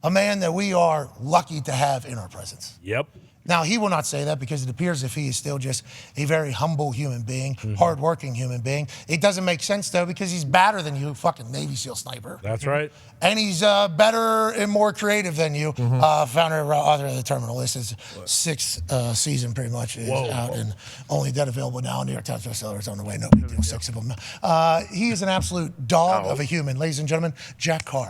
A man that we are lucky to have in our presence. Yep. Now, he will not say that because it appears if he is still just a very humble human being, hardworking human being. It doesn't make sense, though, because he's badder than you, fucking Navy SEAL sniper. That's right. And he's better and more creative than you. Founder, author of The Terminal List. His sixth season, pretty much, is out and only dead available now. New York Times bestseller. It's on the way. No big deal. 6 of them. He is an absolute dog of a human. Ladies and gentlemen, Jack Carr.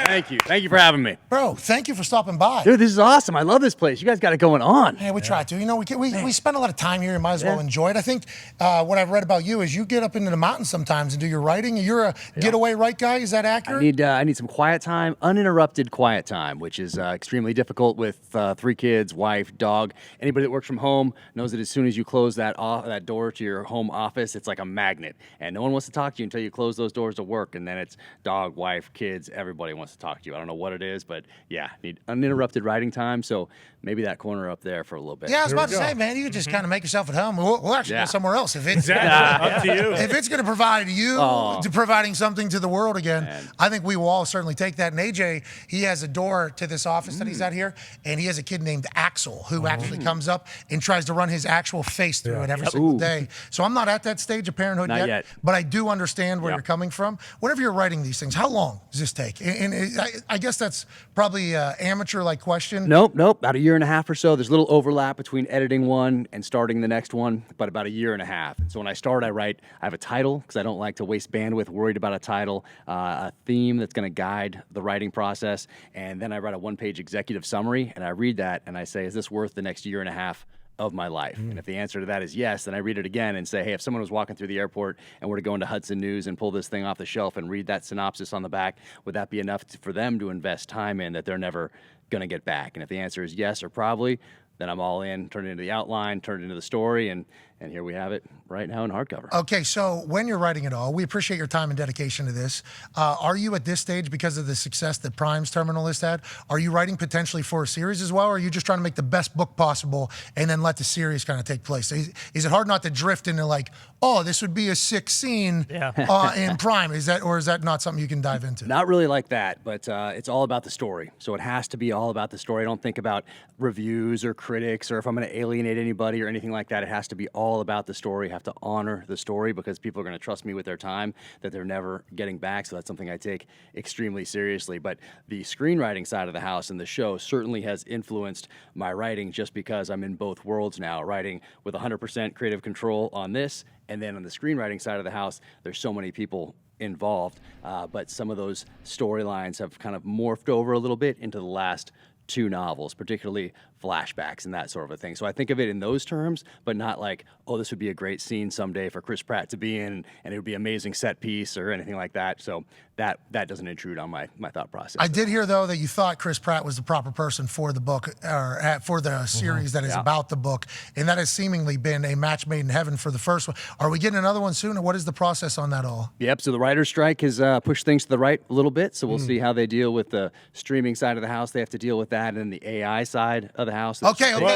Thank you. Thank you for having me. Bro, thank you for stopping by. Dude, this is awesome. I love this place. You guys got it going on. Yeah, we try to. You know, we spend a lot of time here. You might as well enjoy it. I think what I've read about you is you get up into the mountains sometimes and do your writing. You're a getaway right guy. Is that accurate? I need some quiet time, uninterrupted quiet time, which is extremely difficult with 3 kids, wife, dog. Anybody that works from home knows that as soon as you close that door to your home office, it's like a magnet. And no one wants to talk to you until you close those doors to work. And then it's dog, wife, kids, everybody wants to talk to you. I don't know what it is, but yeah, need uninterrupted writing time. So maybe that corner up there for a little bit. Yeah, I was about to say, man, you could just kind of make yourself at home. We'll actually go somewhere else if it's Up to you. if it's going to provide you to providing something to the world again. I think we will all certainly take that. And AJ, he has a door to this office that he's at here, and he has a kid named Axel who actually comes up and tries to run his actual face through it every single day. So I'm not at that stage of parenthood yet, but I do understand where you're coming from. Whenever you're writing these things, how long does this take? And I guess that's probably an amateur-like question. Nope. About a year and a half or so. There's a little overlap between editing one and starting the next one, but about a year and a half. So when I start, I have a title because I don't like to waste bandwidth worried about a title, a theme that's going to guide the writing process, and then I write a 1-page executive summary, and I read that, and I say, is this worth the next year and a half of my life? And if the answer to that is yes, then I read it again and say, hey, if someone was walking through the airport and were to go into Hudson News and pull this thing off the shelf and read that synopsis on the back, would that be enough for them to invest time in that they're never going to get back? And if the answer is yes or probably, then I'm all in, turn it into the outline, turn it into the story, and here we have it right now in hardcover. Okay, so when you're writing it all, we appreciate your time and dedication to this. Are you at this stage, because of the success that Prime's Terminal List had, are you writing potentially for a series as well, or are you just trying to make the best book possible and then let the series kind of take place? Is it hard not to drift into like, oh, this would be a 6 scene in Prime? Is that not something you can dive into? Not really like that, but it's all about the story. So it has to be all about the story. I don't think about reviews or critics or if I'm going to alienate anybody or anything like that. It has to be all about the story. I have to honor the story because people are going to trust me with their time that they're never getting back. So that's something I take extremely seriously. But the screenwriting side of the house and the show certainly has influenced my writing just because I'm in both worlds now, writing with 100% creative control on this. And then on the screenwriting side of the house, there's so many people involved. But some of those storylines have kind of morphed over a little bit into the last 2 novels, particularly flashbacks and that sort of a thing. So I think of it in those terms, but not like, oh, this would be a great scene someday for Chris Pratt to be in, and it would be an amazing set piece or anything like that. So that doesn't intrude on my thought process. I did hear, though, that you thought Chris Pratt was the proper person for the book, or for the series that is about the book, and that has seemingly been a match made in heaven for the first one. Are we getting another one soon, or what is the process on that all? Yep, so the writer's strike has pushed things to the right a little bit, so we'll see how they deal with the streaming side of the house. They have to deal with that, and then the AI side of the house. Okay. Whoa.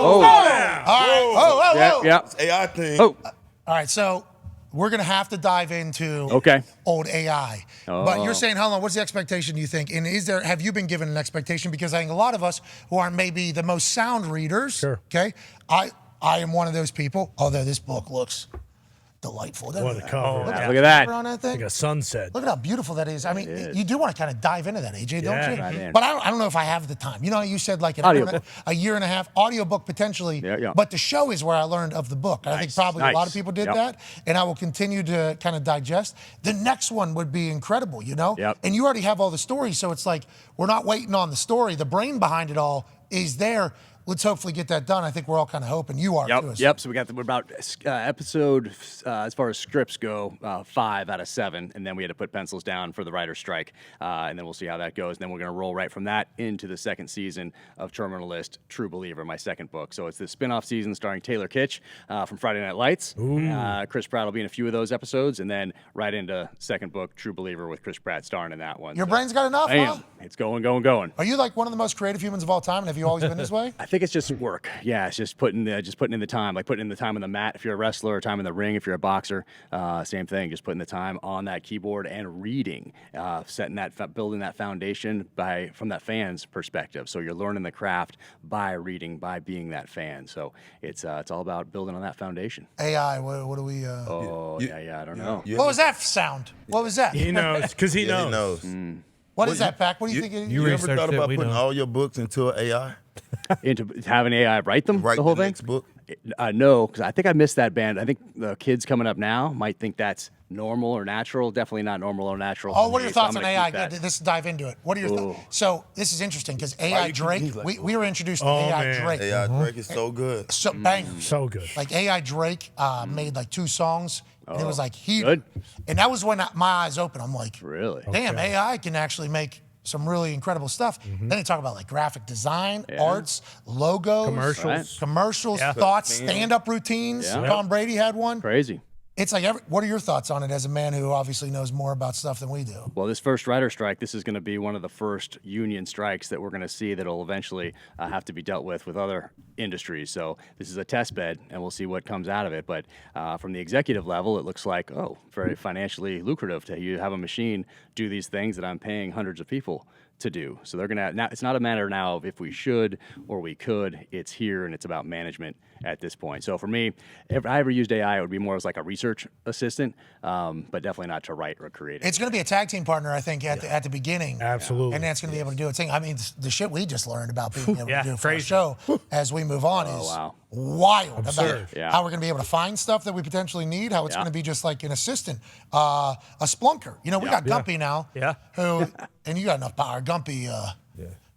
Oh. All right. Yeah. It's AI thing. All right, so we're going to have to dive into old AI. But you're saying, hold on, what's the expectation, do you think? And have you been given an expectation? Because I think a lot of us who aren't maybe the most sound readers, okay, I am one of those people, although this book looks delightful. What a cover. Look at that. On that thing. Like a sunset. Look at how beautiful that is. I mean, you do want to kind of dive into that, AJ, don't you? Right, but I don't know if I have the time. You know, you said like a year and a half, audiobook potentially, but the show is where I learned of the book. I think probably a lot of people did that, and I will continue to kind of digest. The next one would be incredible, you know? And you already have all the stories, so it's like we're not waiting on the story. The brain behind it all is there. Let's hopefully get that done. I think we're all kind of hoping you are too. Yep. So we're about episode, as far as scripts go, 5 out of 7, and then we had to put pencils down for the writer's strike, and then we'll see how that goes. And then we're going to roll right from that into the second season of Terminal List, True Believer, my second book. So it's the spin-off season starring Taylor Kitsch from Friday Night Lights. Chris Pratt will be in a few of those episodes, and then right into second book, True Believer, with Chris Pratt starring in that one. Your brain's got enough, huh? It's going. Are you like one of the most creative humans of all time, and have you always been this way? I think think it's just work. Yeah, it's just putting in the time, like putting in the time on the mat if you're a wrestler, or time in the ring if you're a boxer. Same thing, just putting the time on that keyboard and reading, building that foundation from that fan's perspective. So you're learning the craft by reading, by being that fan. So it's all about building on that foundation. AI, what do we? I don't know. What was that sound? What was that? He knows, because he knows. He knows. What is that, Pac? What do you think? You ever researched thought it, about we putting know. all your books into an AI? Into having AI write them, Write the whole the thing? next book? No, because I think I missed that band. I think the kids coming up now might think that's normal or natural. Definitely not normal or natural. Oh, for what are me, your so I'm thoughts on gonna AI? keep that. Good. Let's dive into it. What are your thoughts? So this is interesting because AI you Drake, keep these like we were introduced to Oh, AI man. Drake. AI Drake is so good. So bangers. So good. Like AI Drake made like 2 songs, and it was like he. good. And that was when my eyes opened. I'm like, Really? damn, AI can actually make some really incredible stuff. Then they talk about like graphic design, arts, logos, Commercials. Yeah. thoughts, stand-up routines. Yeah. Tom Brady had one. Crazy. It's like, what are your thoughts on it as a man who obviously knows more about stuff than we do? Well, this first writer strike, this is going to be one of the first union strikes that we're going to see that'll eventually have to be dealt with other industries. So this is a test bed, and we'll see what comes out of it. But from the executive level, it looks like, very financially lucrative to you have a machine do these things that I'm paying hundreds of people to do. So they're gonna now. It's not a matter now of if we should or we could. It's here, and it's about management at this point. So for me, if I ever used AI, it would be more as like a research assistant, but definitely not to write or create. It's going to be a tag team partner, I think, at the beginning. Absolutely. And that's going to be able to do its thing. I mean, the shit we just learned about being able Yeah, to do for a crazy. show as we move on is wow. wild. Absurd. About Yeah. how we're going to be able to find stuff that we potentially need, how it's Yeah. going to be just like an assistant, a splunker. You know, we got Gumpy now, Yeah. who, and you got enough power.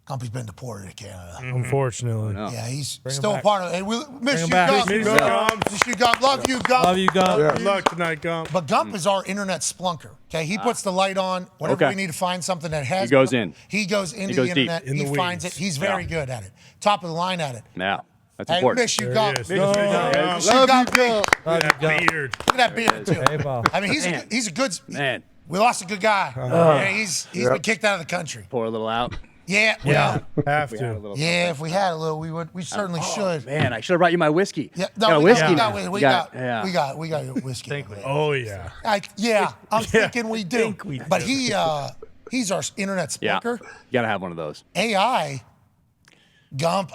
Gumpy's been deported to Canada. Unfortunately. Yeah, he's him still a back. part of it. Hey, we miss you, back. Gump. Miss you, Gump. Miss you, Gump. Love you, Gump. Love you, Gump. Good luck tonight, Gump. But Gump is our internet splunker. Okay, he puts the light on whenever Okay. we need to find something that has. He goes in. He goes into goes the deep. internet. In He the finds it. weeds. He's very good at it. Top of the line at it. Yeah, that's Hey, important. miss you, There Gump. he is. Miss Love you, you, Gump. Gump. Miss you, Gump. Look Love you, That Gump. beard. at that beard too. Hey, Bob. I mean, he's a good Man, We lost a good guy. Yeah, he's been kicked out of the country. pour a little out. Yeah, Yeah. well, Have We had a to. little yeah. If we had a little, we certainly should. Man, I should have brought you my whiskey. Yeah, Got no, a we whiskey. got now. we You got yeah. we got whiskey. Oh, yeah. I'm thinking we do. think we But do. he's our internet Yeah, splunker. you gotta have one of those. AI, Gump,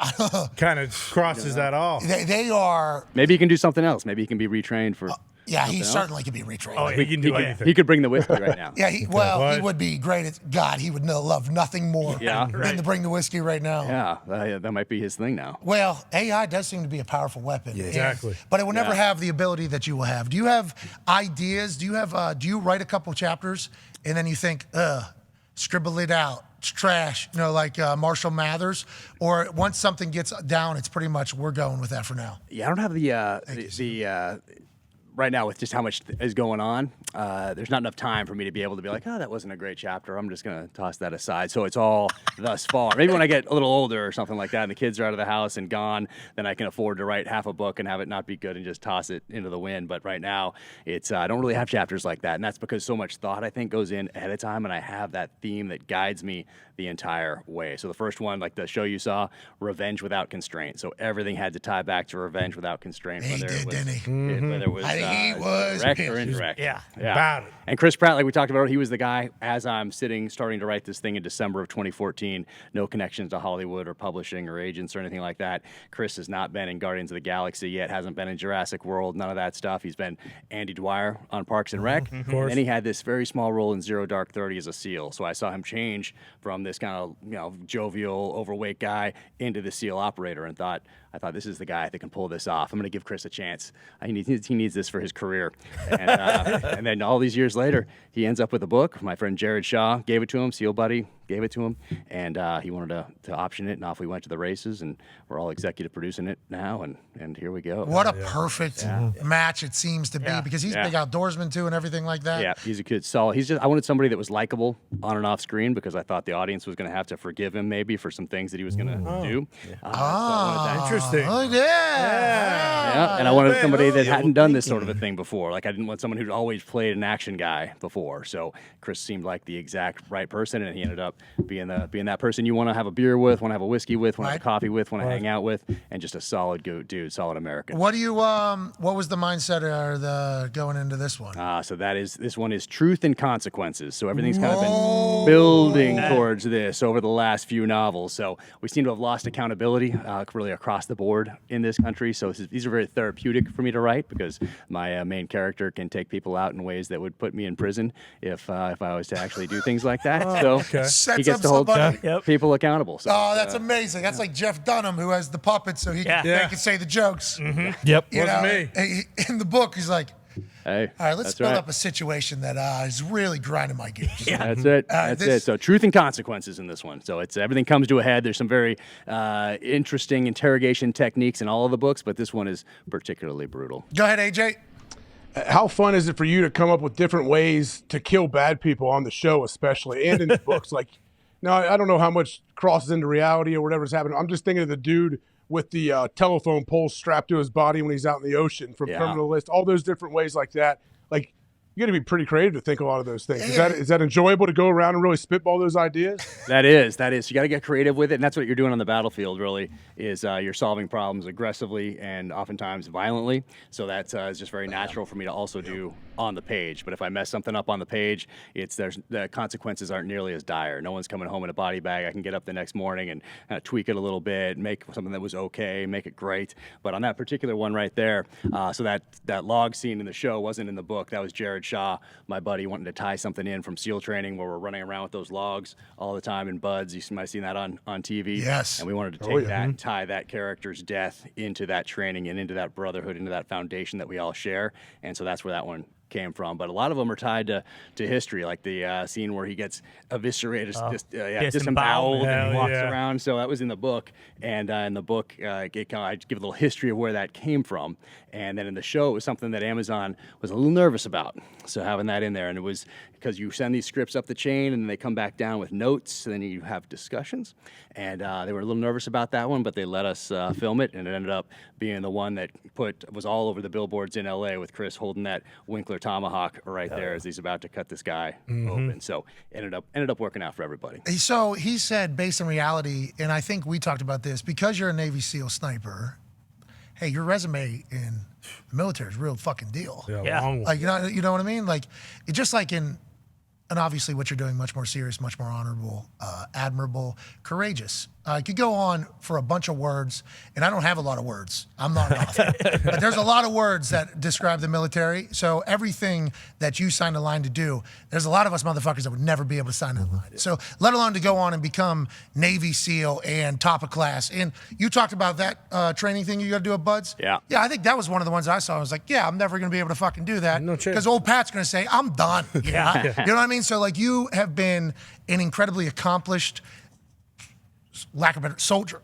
Kind of crosses that off. they are. Maybe he can do something else. Maybe he can be retrained for. Yeah, he else? certainly could be retrained. Oh, yeah, he can do anything. He could bring the whiskey right now. Yeah, he What? would be great at God. He would love nothing more Yeah. than to bring the whiskey right now. Yeah, that might be his thing now. Well, AI does seem to be a powerful weapon. Yeah. Exactly. But it will never Yeah. have the ability that you will have. Do you have ideas? Do you write a couple chapters and then you think, scribble it out, it's trash, like Marshall Mathers? Or once something gets down, it's pretty much we're going with that for now? Yeah, I don't have the right now with just how much is going on. There's not enough time for me to be able to be like, oh, that wasn't a great chapter. I'm just gonna toss that aside. So it's all thus far. Maybe when I get a little older or something like that, and the kids are out of the house and gone, then I can afford to write half a book and have it not be good and just toss it into the wind. But right now, it's I don't really have chapters like that, and that's because so much thought I think goes in ahead of time, and I have that theme that guides me the entire way. So the first one, like the show you saw, revenge without constraint. So everything had to tie back to revenge without constraint. He Whether did, it was, didn't he? Whether it was He was direct or pissed. indirect. Yeah, about it. And Chris Pratt, like we talked about, he was the guy, as I'm starting to write this thing in December of 2014, no connections to Hollywood or publishing or agents or anything like that. Chris has not been in Guardians of the Galaxy yet, hasn't been in Jurassic World, none of that stuff. He's been Andy Dwyer on Parks and Rec. Of course. And he had this very small role in Zero Dark 30 as a SEAL. So I saw him change from this kind of, jovial, overweight guy into the SEAL operator and I thought this is the guy that can pull this off. I'm going to give Chris a chance. He needs this for his career. And then all these years later, he ends up with a book. My friend Jared Shaw gave it to him, SEAL buddy gave it to him, and he wanted to option it, and off we went to the races, and we're all executive producing it now, and here we go. What a perfect match it seems to be because he's a big outdoorsman too and everything like that. Yeah, he's a good solid. I wanted somebody that was likable on and off screen because I thought the audience was going to have to forgive him maybe for some things that he was going to do. So I wanted that. Interesting. Oh, yeah. Yeah, and I wanted somebody that hadn't done this sort of a thing before. Like I didn't want someone who'd always played an action guy before. So Chris seemed like the exact right person, and he ended up being that person you want to have a beer with, want to have a whiskey with, want to have a coffee with, want to hang out with, and just a solid dude, solid American. What do you what was the mindset or the going into this one? So this one is truth and consequences. So everything's kind of been building towards this over the last few novels. So we seem to have lost accountability really across the board in this country. So these are very therapeutic for me to write because my main character can take people out in ways that would put me in prison if I was to actually do things like that. He gets to hold people accountable. So, that's amazing. That's like Jeff Dunham, who has the puppets, so he can say the jokes. Yep, You wasn't know, me. in the book, he's like, hey, all right, let's build up a situation that is really grinding my gears. That's it. That's it. So truth and consequences in this one. So it's everything comes to a head. There's some very interesting interrogation techniques in all of the books, but this one is particularly brutal. Go ahead, AJ. How fun is it for you to come up with different ways to kill bad people on the show, especially, and in the books? Like, now, I don't know how much crosses into reality or whatever's happening. I'm just thinking of the dude with the telephone pole strapped to his body when he's out in the ocean from Criminal List, all those different ways like that. Like, you got to be pretty creative to think a lot of those things. Is that enjoyable to go around and really spitball those ideas? That is. You got to get creative with it, and that's what you're doing on the battlefield. Really, is you're solving problems aggressively and oftentimes violently. So that's it's just very natural for me to also do on the page. But if I mess something up on the page, the consequences aren't nearly as dire. No one's coming home in a body bag. I can get up the next morning and kind of tweak it a little bit, make something that was okay, make it great. But on that particular one right there, so that log scene in the show wasn't in the book. That was Jared Shaw, my buddy, wanting to tie something in from SEAL training where we're running around with those logs all the time in buds. You might have seen that on TV. Yes. And we wanted to take that and tie that character's death into that training and into that brotherhood, into that foundation that we all share. And so that's where that one came from. But a lot of them are tied to history, like the scene where he gets eviscerated, disemboweled, and he walks around. So that was in the book. And in the book, I give a little history of where that came from. And then in the show, it was something that Amazon was a little nervous about. So having that in there, and it was because you send these scripts up the chain and then they come back down with notes, and then you have discussions. And they were a little nervous about that one, but they let us film it, and it ended up being the one that was all over the billboards in LA with Chris holding that Winkler tomahawk right there as he's about to cut this guy open. So ended up working out for everybody. So he said, based on reality, and I think we talked about this, because you're a Navy SEAL sniper, hey, your resume in the military is a real fucking deal. Long one. Like, you know what I mean? Like, it's just like and obviously what you're doing, much more serious, much more honorable, admirable, courageous. I could go on for a bunch of words, and I don't have a lot of words. I'm not an author. But there's a lot of words that describe the military. So everything that you signed a line to do, there's a lot of us motherfuckers that would never be able to sign that line. So let alone to go on and become Navy SEAL and top of class. And you talked about that training thing you got to do at Buds? Yeah. Yeah, I think that was one of the ones I saw. I was like, yeah, I'm never going to be able to fucking do that. No chance. Because old Pat's going to say, I'm done. You know what I mean? So, like, you have been an incredibly accomplished, lack of a better, soldier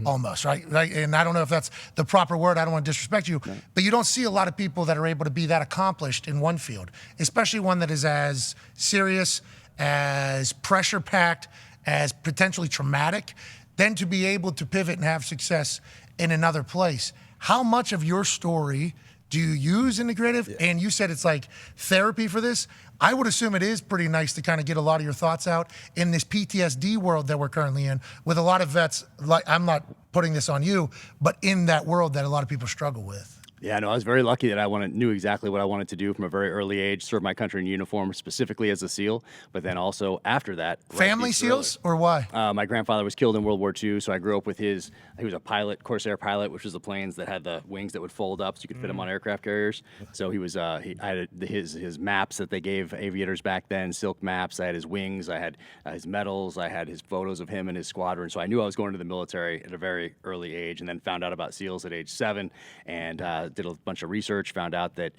almost, right? And I don't know if that's the proper word. I don't want to disrespect you, but you don't see a lot of people that are able to be that accomplished in one field, especially one that is as serious, as pressure-packed, as potentially traumatic, then to be able to pivot and have success in another place. How much of your story do you use in the creative? And you said it's like therapy for this. I would assume it is pretty nice to kind of get a lot of your thoughts out in this PTSD world that we're currently in with a lot of vets. Like, I'm not putting this on you, but in that world that a lot of people struggle with. Yeah, no, I was very lucky that I knew exactly what I wanted to do from a very early age, serve my country in uniform, specifically as a SEAL, but then also after that. Family SEALs, or why? My grandfather was killed in World War II, so I grew up with he was a pilot, Corsair pilot, which was the planes that had the wings that would fold up so you could fit them on aircraft carriers. So I had his maps that they gave aviators back then, silk maps. I had his wings, I had his medals, I had his photos of him and his squadron. So I knew I was going to the military at a very early age, and then found out about SEALs at age 7, and did a bunch of research, found out that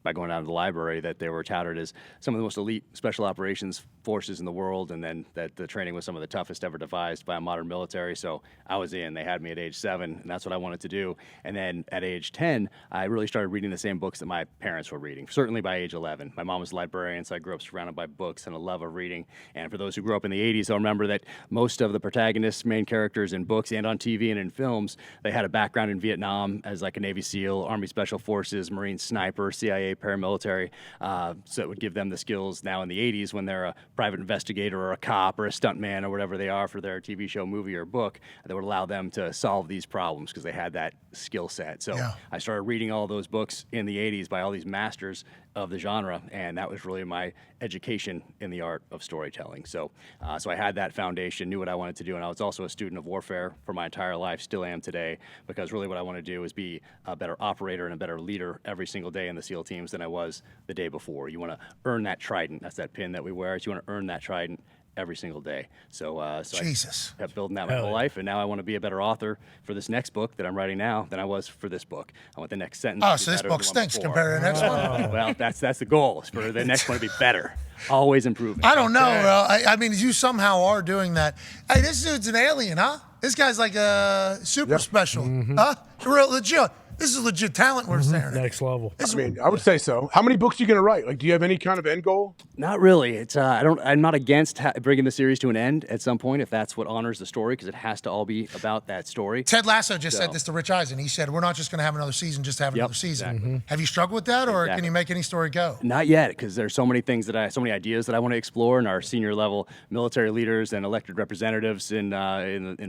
by going down to the library that they were touted as some of the most elite special operations forces in the world, and then that the training was some of the toughest ever devised by a modern military. So I was in. They had me at age 7, and that's what I wanted to do. And then at age 10, I really started reading the same books that my parents were reading, certainly by age 11. My mom was a librarian, so I grew up surrounded by books and a love of reading. And for those who grew up in the 80s, they'll remember that most of the protagonists, main characters in books and on TV and in films, they had a background in Vietnam as like a Navy SEAL SEAL, Army Special Forces, Marine sniper, CIA paramilitary. So it would give them the skills now in the 80s when they're a private investigator or a cop or a stuntman or whatever they are for their TV show, movie, or book, that would allow them to solve these problems because they had that skill set. So I started reading all those books in the 80s by all these masters of the genre, and that was really my education in the art of storytelling. So so I had that foundation, knew what I wanted to do, and I was also a student of warfare for my entire life, still am today, because really what I want to do is be a better operator and a better leader every single day in the SEAL teams than I was the day before. You want to earn that trident. That's that pin that we wear. So you want to earn that trident every single day. So I kept building that my whole life, and now I want to be a better author for this next book that I'm writing now than I was for this book. I want the next sentence. Oh, so this book stinks compared to the next one? Well, that's the goal, is for the next one to be better. Always improving. I don't know. I mean, you somehow are doing that. Hey, this dude's an alien, huh? This guy's like a super special. Huh? Real legit. This is legit talent we're staring at. Next level. I mean, I would say so. How many books are you going to write? Like, do you have any kind of end goal? Not really. It's I'm not against bringing the series to an end at some point if that's what honors the story, because it has to all be about that story. Ted Lasso just said this to Rich Eisen. He said, "We're not just going to have another season, just to have another season." Exactly. Have you struggled with that, or can you make any story go? Not yet, because there's so many things so many ideas that I want to explore, and our senior level military leaders and elected representatives in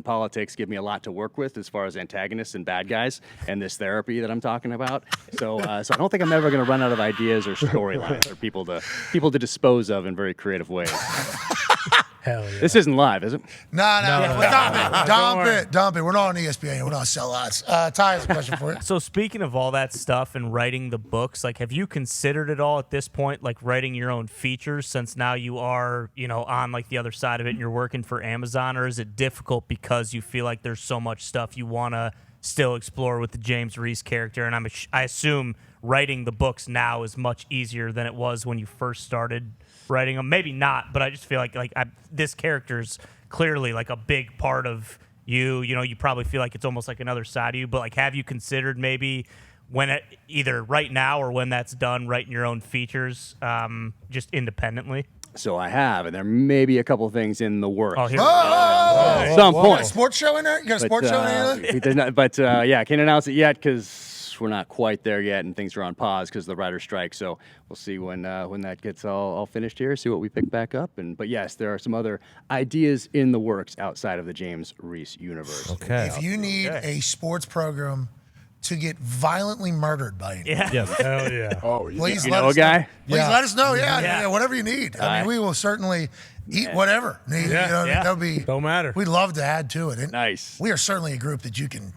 politics give me a lot to work with as far as antagonists and bad guys and this therapy that I'm talking about. So I don't think I'm ever going to run out of ideas or storylines or people to dispose of in very creative ways. Hell yeah. This isn't live, is it? No. Dump it. We're not on ESPN. We're not sellouts. Ty has a question for you. So speaking of all that stuff and writing the books, like, have you considered at all at this point, like writing your own features, since now you are, on like the other side of it and you're working for Amazon, or is it difficult because you feel like there's so much stuff you want to still explore with the James Reese character? And I assume writing the books now is much easier than it was when you first started writing them. Maybe not, but I just feel like this character's clearly like a big part of you. You probably feel like it's almost like another side of you. But like, have you considered maybe either right now or when that's done, writing your own features just independently? So I have, and there may be a couple of things in the works. At some point. You got a sports show in there? You got a sports show in there? I can't announce it yet because we're not quite there yet, and things are on pause because of the writer's strike. So we'll see when that gets all finished here, see what we pick back up. But yes, there are some other ideas in the works outside of the James Reese universe. Okay. If you need a sports program to get violently murdered by anyone, Yes. Hell yeah. Oh, yeah. please You let know us a guy? know. Please let us know. Yeah, whatever you need. I mean, we will certainly eat whatever. That'll be. Don't matter. We'd love to add to it. And Nice. We are certainly a group that you can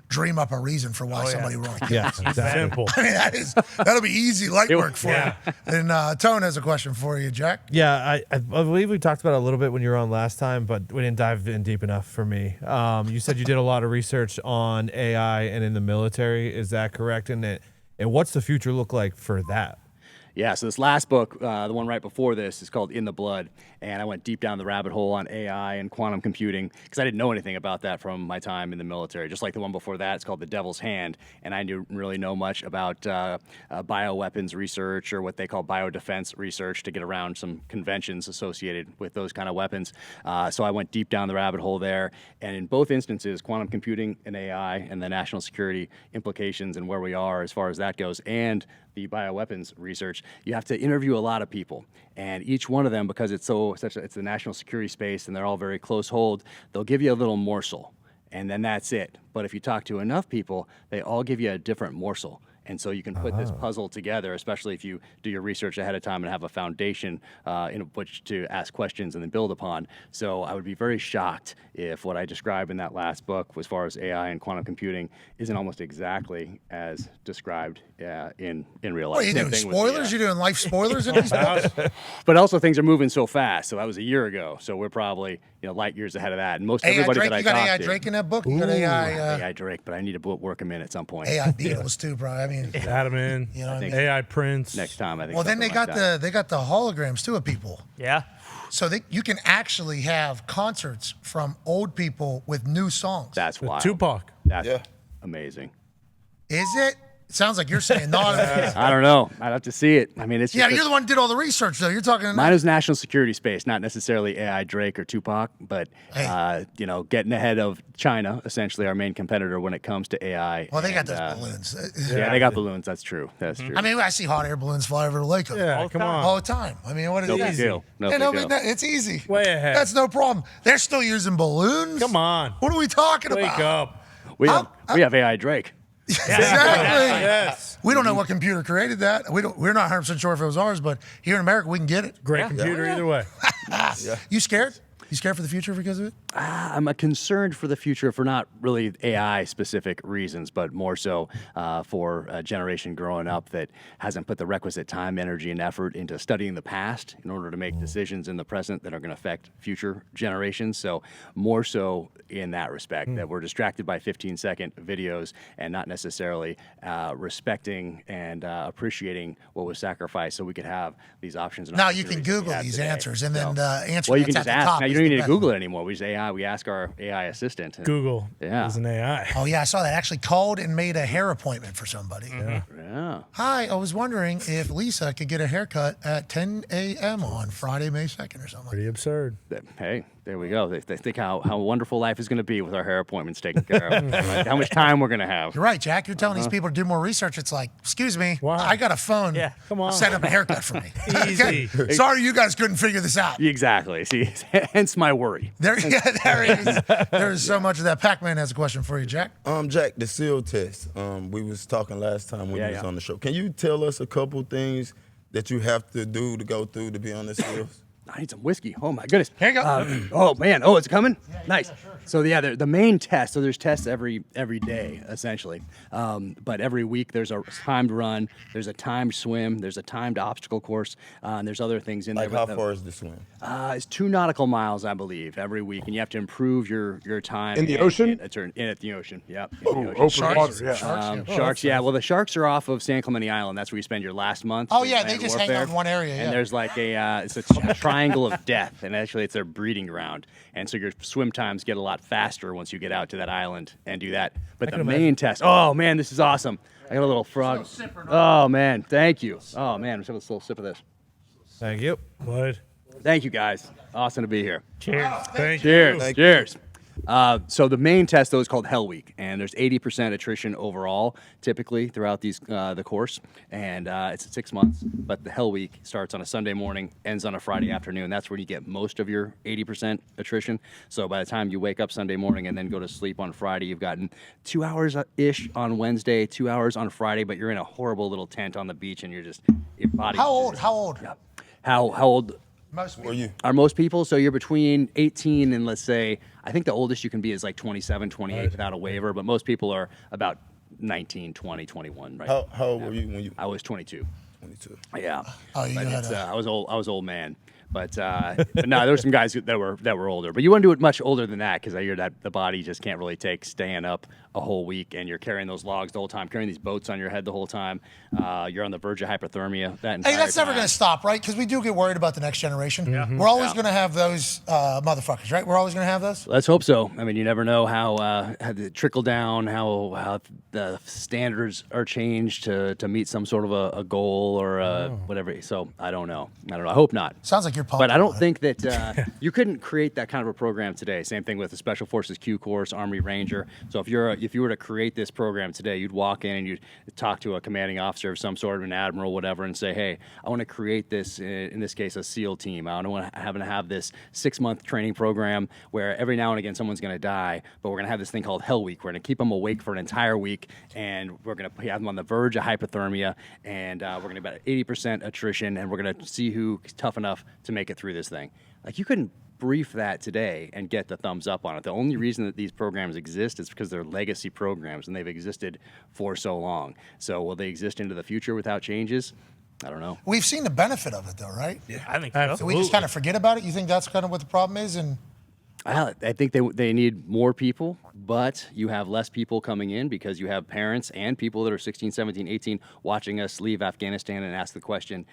dream up a reason for why somebody would want to kill. Yeah, exactly. Simple. I mean, that'll be easy light work for you. And Tone has a question for you, Jack. Yeah, I believe we talked about it a little bit when you were on last time, but we didn't dive in deep enough for me. You said you did a lot of research on AI and in the military. Is that correct? And what's the future look like for that? Yeah, so this last book, the one right before this, is called In the Blood, and I went deep down the rabbit hole on AI and quantum computing because I didn't know anything about that from my time in the military. Just like the one before that, it's called The Devil's Hand, and I didn't really know much about bioweapons research or what they call biodefense research to get around some conventions associated with those kind of weapons. So I went deep down the rabbit hole there, and in both instances, quantum computing and AI and the national security implications and where we are as far as that goes, and the bioweapons research, you have to interview a lot of people, and each one of them, because it's the national security space and they're all very close hold, they'll give you a little morsel, and then that's it. But if you talk to enough people, they all give you a different morsel. And so you can put this puzzle together, especially if you do your research ahead of time and have a foundation in which to ask questions and then build upon. So I would be very shocked if what I described in that last book, as far as AI and quantum computing, isn't almost exactly as described in real life. What are you doing? Spoilers? You're doing life spoilers in these books? But also things are moving so fast. So that was a year ago. So we're probably light years ahead of that. And most everybody Drake, that I you got talked AI to, Drake in that book? You got AI Drake, but I need to work him in at some point. AI Beatles too, bro. I mean, Add them in. you know what I mean? AI Prince. Next time, I think. Well, then they something got like that. the holograms too of people. Yeah. So you can actually have concerts from old people with new songs. That's wild. Tupac. That's amazing. Is it? Sounds like you're saying not. I don't know. I'd have to see it. I mean, it's Yeah, just you're the one who did all the research, though. You're talking. mine is national security space, not necessarily AI Drake or Tupac, but you know, getting ahead of China, essentially our main competitor when it comes to AI. Well, they got and, those balloons. Yeah, they got balloons. That's true. That's true. I mean, I see hot air balloons fly over the lake Yeah, come on. all the time. I mean, what is no it? big deal. No Yeah, big deal. it's easy. Way ahead. That's no problem. They're still using balloons. Come on. What are we talking Wake about? up. We have AI Drake. Exactly. Yes. We don't know what computer created that. We're not 100% sure if it was ours, but here in America, we can get it. Great computer either way. You scared? You scared for the future because of it? I'm concerned for the future for not really AI specific reasons, but more so for a generation growing up that hasn't put the requisite time, energy, and effort into studying the past in order to make decisions in the present that are going to affect future generations. So more so in that respect, that we're distracted by 15-second videos and not necessarily respecting and appreciating what was sacrificed so we could have these options. And Now you can opportunities that we Google have these today. answers and then answer Well, you that's can just at the ask. top Now is you don't the need to best. Google it anymore. We just AI. We ask our AI assistant. and- Google Yeah. is an AI. Oh, yeah, I saw that. Actually called and made a hair appointment for somebody. Yeah. Hi, I was wondering if Lisa could get a haircut at 10 a.m. on Friday, May 2nd or something. Pretty absurd. Hey, there we go. They think how wonderful life is going to be with our hair appointments taken care of. Like, how much time we're going to have. You're right, Jack. You're telling these people to do more research. It's like, excuse me, Wow. I got a phone. Yeah, come on. Set up a haircut for me. Easy. Sorry you guys couldn't figure this out. Exactly. See, hence my worry. There is. There is so much of that. Pac-Man has a question for you, Jack. Jack, the SEAL test. We was talking last time when you was on the show. Can you tell us a couple things that you have to do to go through to be on the SEALs? I need some whiskey. Oh my goodness. Here you go. Oh man. Oh, it's coming. Nice. So yeah, the main test. So there's tests every day essentially, but every week there's a timed run, there's a timed swim, there's a timed obstacle course, and there's other things in Like there. how but far is the swim? It's 2 nautical miles, I believe, every week, and you have to improve your time In the ocean? at the ocean. Yep. in Oh, the open ocean. water, yeah. Sharks, yeah. Well, the sharks are off of San Clemente Island. That's where you spend your last month. Oh, doing yeah, they land just hang warfare. out in one area, yeah. And there's like it's a triangle of death, and actually it's their breeding ground. And so your swim times get a lot faster once you get out to that island and do that. But the main test, oh man, this is awesome. I got a little frog. Oh man, thank you. Oh man, let's have a little sip of this. Thank you. What? Thank you guys. Awesome to be here. Cheers. Thank Cheers. you. Cheers. So the main test, though, is called Hell Week, and there's 80% attrition overall, typically throughout the course, and it's 6 months. But the Hell Week starts on a Sunday morning, ends on a Friday afternoon. That's where you get most of your 80% attrition. So by the time you wake up Sunday morning and then go to sleep on Friday, you've gotten 2 hours ish on Wednesday, 2 hours on Friday, but you're in a horrible little tent on the beach, and you're just your body. How old? How old? How old? Most people. Or you? Are most people, so you're between 18 and let's say, I think the oldest you can be is like 27, 28 without a waiver, but most people are about 19, 20, 21, right? How old were you when you? I was 22. 22. Yeah. Oh, you But had it's, a- I was old man. But no, there were some guys that were older. But you want to do it much older than that because I hear that the body just can't really take staying up a whole week, and you're carrying those logs the whole time, carrying these boats on your head the whole time. You're on the verge of hypothermia. That entire Hey, that's never time. going to stop, right? Because we do get worried about the next generation. We're always going to have those motherfuckers, right? We're always going to have those. Let's hope so. I mean, you never know how the trickle down, how the standards are changed to meet some sort of a goal or whatever. So I don't know. I hope not. Sounds like you're pumped. But I don't about it. think that you couldn't create that kind of a program today. Same thing with the Special Forces Q course, Army Ranger. So if you were to create this program today, you'd walk in and you'd talk to a commanding officer of some sort, an admiral, whatever, and say, hey, I want to create this, in this case, a SEAL team. I want to have this 6-month training program where every now and again someone's going to die, but we're going to have this thing called Hell Week. We're going to keep them awake for an entire week, and we're going to have them on the verge of hypothermia, and we're going to about 80% attrition, and we're going to see who's tough enough to make it through this thing. Like, you couldn't brief that today and get the thumbs up on it. The only reason that these programs exist is because they're legacy programs, and they've existed for so long. So will they exist into the future without changes? I don't know. We've seen the benefit of it, though, right? I think So we just kind of forget about it. You think that's kind of what the problem is? And I think they need more people, but you have less people coming in because you have parents and people that are 16, 17, 18 watching us leave Afghanistan and ask the question.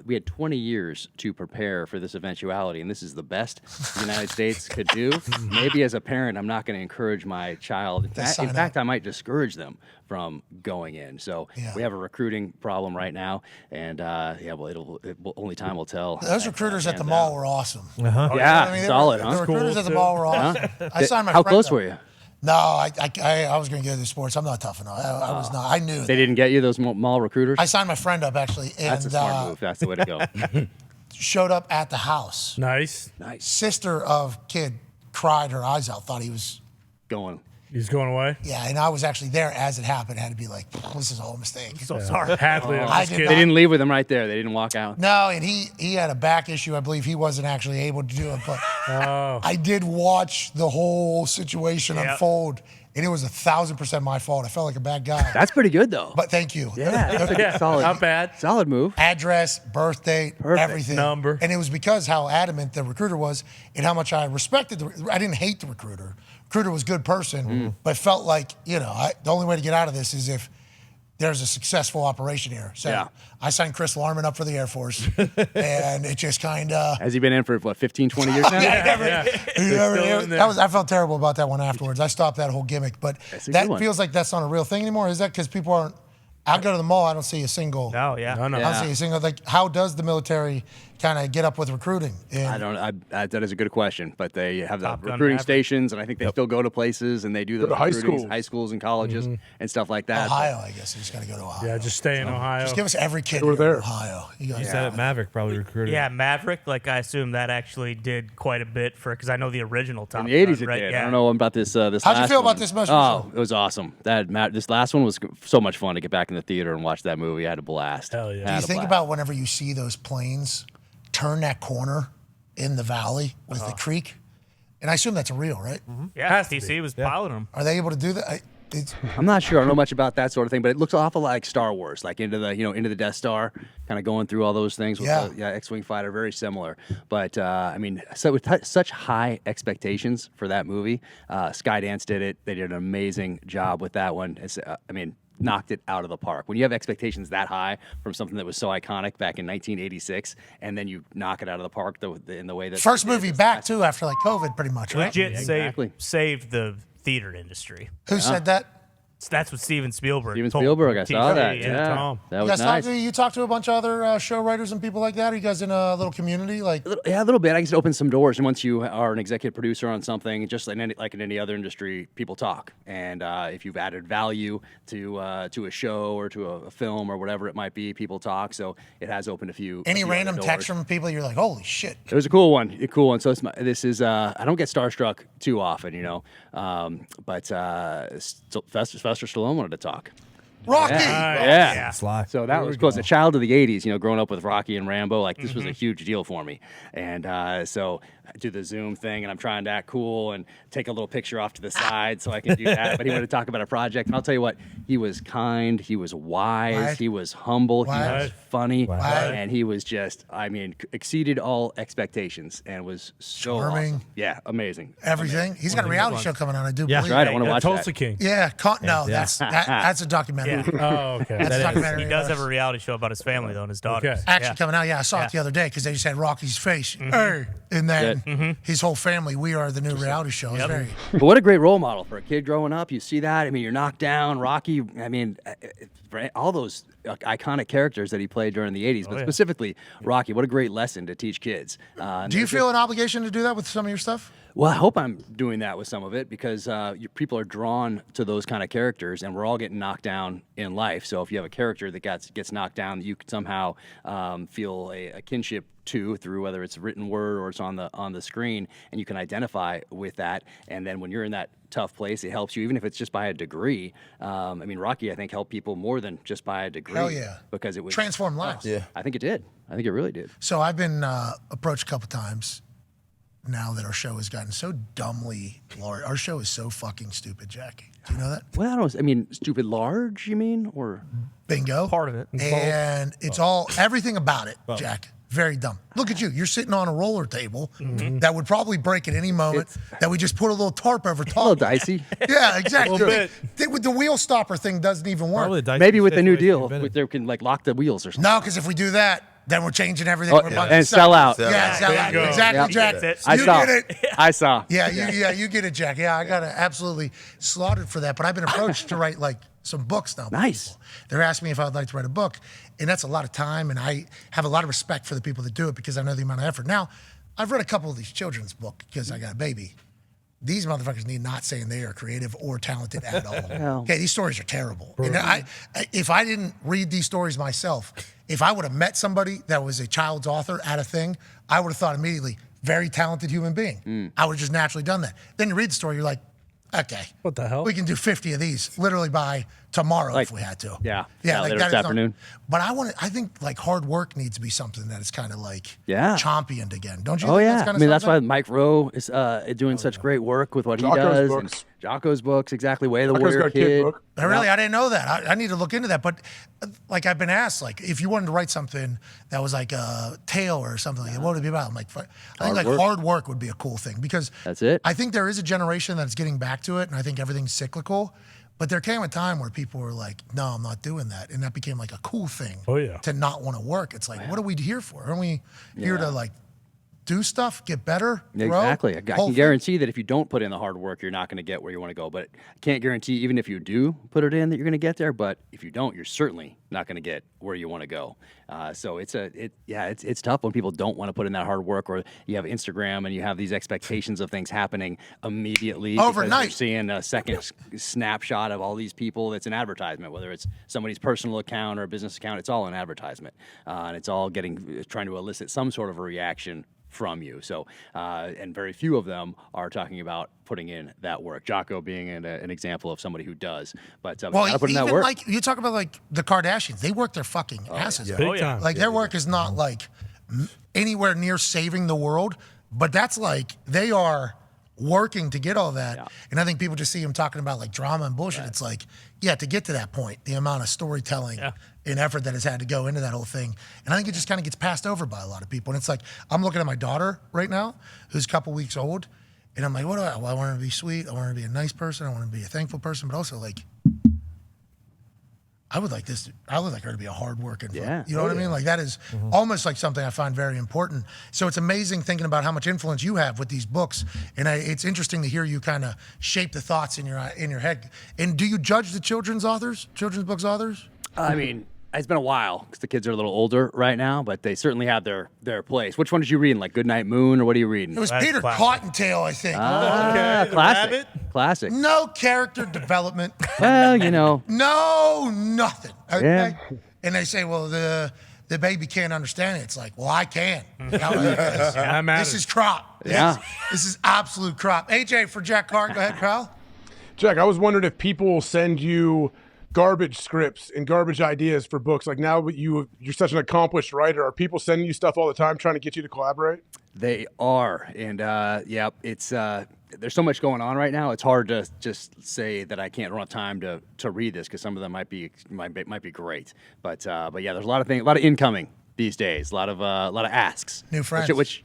We had 20 years to prepare for this eventuality, and this is the best the United States could do. Maybe as a parent, I'm not going to encourage my child. In fact, I might discourage them from going in. So we have a recruiting problem right now, and only time will tell. Those recruiters at the mall were awesome. Yeah, solid, huh? The recruiters at the mall were awesome. I signed my How friend close up. were you? No, I was going to get into sports. I'm not tough enough. I was not. I knew They didn't get you, those mall recruiters? I signed my friend up, actually. And, That's a smart move. That's the way to go. showed up at the house. Nice. Sister of kid cried her eyes out, thought he was going. He's going away? Yeah, and I was actually there as it happened. I had to be like, this is a whole mistake. So sorry. Hadley, They didn't leave with him right there. They didn't walk out. No, and he had a back issue. I believe he wasn't actually able to do it, but I did watch the whole situation unfold, and it was 1,000% my fault. I felt like a bad guy. That's pretty good, though. But thank you. Yeah, that's a solid. Not bad. Solid move. Address, birth date, everything. Number. And it was because how adamant the recruiter was and how much I respected I didn't hate the recruiter. Recruiter was a good person, but felt like, the only way to get out of this is if there's a successful operation here. So I signed Chris Larman up for the Air Force, and it just kind of... Has he been in for, 15, 20 years now? I felt terrible about that one afterwards. I stopped that whole gimmick, but that feels like that's not a real thing anymore. Is that because people aren't... I go to the mall, I don't see a single... No, yeah. No. I don't see a single... Like, how does the military kind of get up with recruiting? And that is a good question, but they have the Top Gun recruiting Maverick. stations, and I think they still go to places, and they do the high recruiting, schools. high schools and colleges and stuff like that. Ohio, I guess. You just got to go to Ohio. Yeah, just stay in Ohio. Just give us every kid We're in there. Ohio. You guys Said it, Maverick probably recruited. Yeah, Maverick, I assume that actually did quite a bit because I know the original Top In the 80s Gun, it right? did. Yeah. I don't know about this last How'd you feel one. about this most Oh, recent? it was awesome. This last one was so much fun to get back in the theater and watch that movie. I had a blast. Hell yeah. Do you think about whenever you see those planes turn that corner in the valley with the creek? And I assume that's real, right? Yeah, DC was piloting them. Are they able to do that? I'm not sure. I don't know much about that sort of thing, but it looks awful like Star Wars, like into the Death Star, kind of going through all those things with the X-wing fighter, very similar. But so with such high expectations for that movie, Skydance did it. They did an amazing job with that one. Knocked it out of the park. When you have expectations that high from something that was so iconic back in 1986, and then you knock it out of the park in the way that First movie back, too, after COVID, pretty much, right? Legit exactly. saved the theater industry. Who said that? That's what Steven Spielberg Steven told Spielberg, I saw TV, that. yeah. Yeah, Tom. that You was guys nice. you talk to a bunch of other show writers and people like that? Are you guys in a little community? Yeah, a little bit. I guess it opens some doors. And once you are an executive producer on something, just like in any other industry, people talk. And if you've added value to a show or to a film or whatever it might be, people talk. So it has opened a few. Any other random doors. text from people you're like, holy shit. It was a cool one. So this is I don't get starstruck too often, but Sylvester Stallone wanted to talk. Rocky! Yeah. Sly. So that was close. A child of the 80s, growing up with Rocky and Rambo, this was a huge deal for me. And so I do the Zoom thing, and I'm trying to act cool and take a little picture off to the side so I can do that. But he wanted to talk about a project. And I'll tell you what, he was kind, he was wise, he was humble, he was funny, and he was just, exceeded all expectations and was so Charming. awesome. Yeah, amazing. Everything. He's got a reality show coming on, I do Yeah. believe. Right, I want to watch Tulsa that. King. Yeah, that's a documentary. Oh, okay. That's a documentary. He does have a reality show about his family, though, and his daughters. Okay. Actually coming out, I saw it the other day because they just had Rocky's face. Hey, and then his whole family, We Are the New reality show. It's very... But what a great role model for a kid growing up. You see that. You're knocked down. Rocky, all those iconic characters that he played during the 80s, but specifically Rocky, what a great lesson to teach kids. Do you feel an obligation to do that with some of your stuff? Well, I hope I'm doing that with some of it because people are drawn to those kind of characters, and we're all getting knocked down in life. So if you have a character that gets knocked down, you can somehow feel a kinship to through whether it's written word or it's on the screen, and you can identify with that. And then when you're in that tough place, it helps you, even if it's just by a degree. Rocky, I think, helped people more than just by a degree. Hell yeah. Because it was Transformed lives. Yeah. I think it did. I think it really did. So I've been approached a couple times now that our show has gotten so dumbly large. Our show is so fucking stupid, Jackie. Do you know that? Well, I don't know. Stupid large, you mean? Or Bingo. Part of it. And it's all, everything about it, Jack. very dumb. Look at you. You're sitting on a roller table that would probably break at any moment, that we just put a little tarp over top. A little dicey. Yeah, exactly. Little The wheel stopper thing doesn't even work. Probably dicey Maybe with the new situation deal, you've been in. they can like lock the wheels or something. No, because if we do that, then we're changing everything. Oh, We're a bunch and of sell out. suckers. Yeah, sell out. Bingo. Exactly, Yep. Jack. That's it. I You saw. get it. I saw. Yeah, you get it, Jack. Yeah, I got absolutely slaughtered for that. But I've been approached to write like some books now. by Nice. people. They're asking me if I would like to write a book, and that's a lot of time. And I have a lot of respect for the people that do it because I know the amount of effort. Now, I've read a couple of these children's books because I got a baby. These motherfuckers need not saying they are creative or talented at all. Okay, these stories are terrible. And if I didn't read these stories myself, if I would have met somebody that was a child's author at a thing, I would have thought immediately, very talented human being. I would have just naturally done that. Then you read the story, you're like, okay. What the hell? We can do 50 of these literally by tomorrow if we had to. Yeah. Yeah, Later that this is not- afternoon. But I think like hard work needs to be something that is kind of like Yeah. championed again. Don't you Oh think yeah, that's kind I of mean that's why something? Mike Rowe is doing such great work with what he Jocko's does. books. And Jocko's books, exactly. Way of the Jocko's Warrior got a kid Kid. book. Really, I didn't know that. I need to look into that. But like I've been asked, like if you wanted to write something that was like a tale or something like that, what would it be about? I'm like, I think like hard work would be a cool thing because That's it. I think there is a generation that's getting back to it, and I think everything's cyclical. But there came a time where people were like, no, I'm not doing that. And that became like a cool thing Oh, yeah. to not want to work. It's like, what are we here for? Aren't we here to like do stuff, get better, grow? Exactly. I Whole can thing. guarantee that if you don't put in the hard work, you're not going to get where you want to go. But I can't guarantee even if you do put it in that you're going to get there. But if you don't, you're certainly not going to get where you want to go. So it's tough when people don't want to put in that hard work, or you have Instagram and you have these expectations of things happening immediately because Overnight. you're seeing a second snapshot of all these people. That's an advertisement, whether it's somebody's personal account or a business account. It's all an advertisement, and it's all trying to elicit some sort of a reaction from you. So, and very few of them are talking about putting in that work. Jocko being an example of somebody who does. But you gotta put in that even work. like you talk about like the Kardashians, they work their fucking asses off. Big time. Like their work is not like anywhere near saving the world, but that's like they are working to get all that. Yeah. And I think people just see them talking about like drama and bullshit. It's like, yeah, to get to that point, the amount of storytelling and effort that has had to go into that whole thing. And I think it just kind of gets passed over by a lot of people. And it's like, I'm looking at my daughter right now, who's a couple weeks old, and I'm like, what do I? Well, I want her to be sweet. I want her to be a nice person. I want her to be a thankful person, but also like, I would like her to be a hardworking. Yeah. You know what I mean? Like that is almost like something I find very important. So it's amazing thinking about how much influence you have with these books, and it's interesting to hear you kind of shape the thoughts in your head. And do you judge the children's books authors? I mean, it's been a while because the kids are a little older right now, but they certainly have their place. Which one did you read? Like Goodnight Moon, or what are you reading? It was That's Peter classic. Cottontail, I think. Classic. Rabbit? Classic. No character development. Well, you know. No, nothing. Okay? Yeah. And they say, well, the baby can't understand it. It's like, well, I can. That matters. This is crop. Yeah. This is absolute crop. AJ for Jack Carr. Go ahead, Kyle. Jack, I was wondering if people will send you garbage scripts and garbage ideas for books. Like now you're such an accomplished writer. Are people sending you stuff all the time trying to get you to collaborate? They are, and it's there's so much going on right now. It's hard to just say that I don't have time to read this because some of them might be great. But yeah, there's a lot of things, a lot of incoming these days, a lot of asks, New friends. which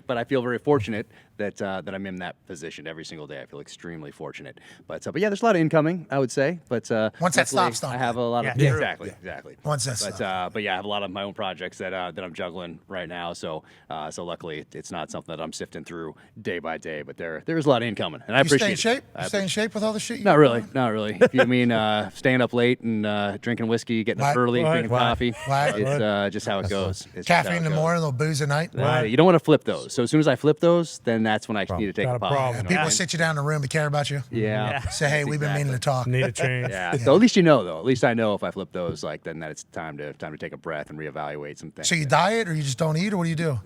but I feel very fortunate that I'm in that position every single day. I feel extremely fortunate. But yeah, there's a lot of incoming, I would say. But Once that luckily, stops, don't I have a lot of Yeah. exactly. Once that stops. But yeah, I have a lot of my own projects that I'm juggling right now. So luckily, it's not something that I'm sifting through day by day. But there's a lot of incoming, and I You stay appreciate in shape? it. You stay in shape with all the shit you Not really. If you mean staying up late and drinking whiskey, getting up Why? early, Why? drinking Why? coffee, Why? it's just how it goes. It's just how Caffeine it in the goes. morning, a little booze at night. You don't want to flip those. So as soon as I flip those, then that's when I need to take Got a a pause. problem. People sit you down in a room to care about you. Yeah. Say, hey, we've been meaning to talk. Need a change. Yeah. So at least you know, though. At least I know if I flip those, like then that it's time to take a breath and reevaluate some things. So you diet or you just don't eat, or what do you do?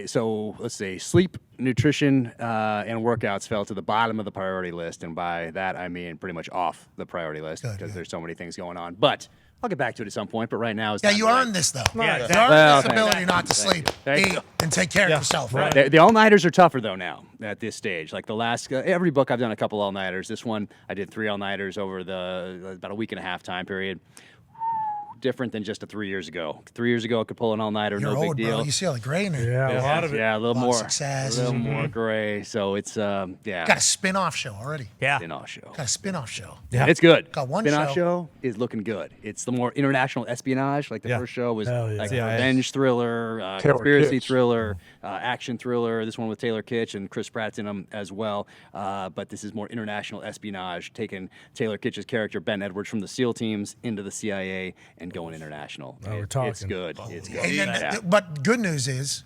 So let's say sleep, nutrition, and workouts fell to the bottom of the priority list, and by that I mean pretty much off the priority list because there's so many things going on. But I'll get back to it at some point. But right now, it's Yeah, time you to, earned this though. Yeah, You exactly. earned Well, this thank ability you. not to sleep, Thank you. eat, and take care of yourself. Right? The all-nighters are tougher though now at this stage. Like the last every book I've done a couple all-nighters. This one I did 3 all-nighters over about a week and a half time period. different than just 3 years ago. 3 years ago, I could pull an all-nighter, You're no old, big deal. bro. You see all the gray in there. Yeah, a lot of it. Yeah, a little lot of more success. a little more gray. So it's Got a spin-off show already. Yeah. spin-off show. Got a spin-off show. Yeah. It's good. Got one spin-off show. show is looking good. It's the more international espionage. Like the first show was Hell yeah. like CIA. revenge thriller, conspiracy thriller, action thriller. This one with Taylor Kitsch and Chris Pratt's in them as well. But this is more international espionage, taking Taylor Kitsch's character Ben Edwards from the SEAL teams into the CIA and going international. we're It's talking. good. It's good. And then, but good news is,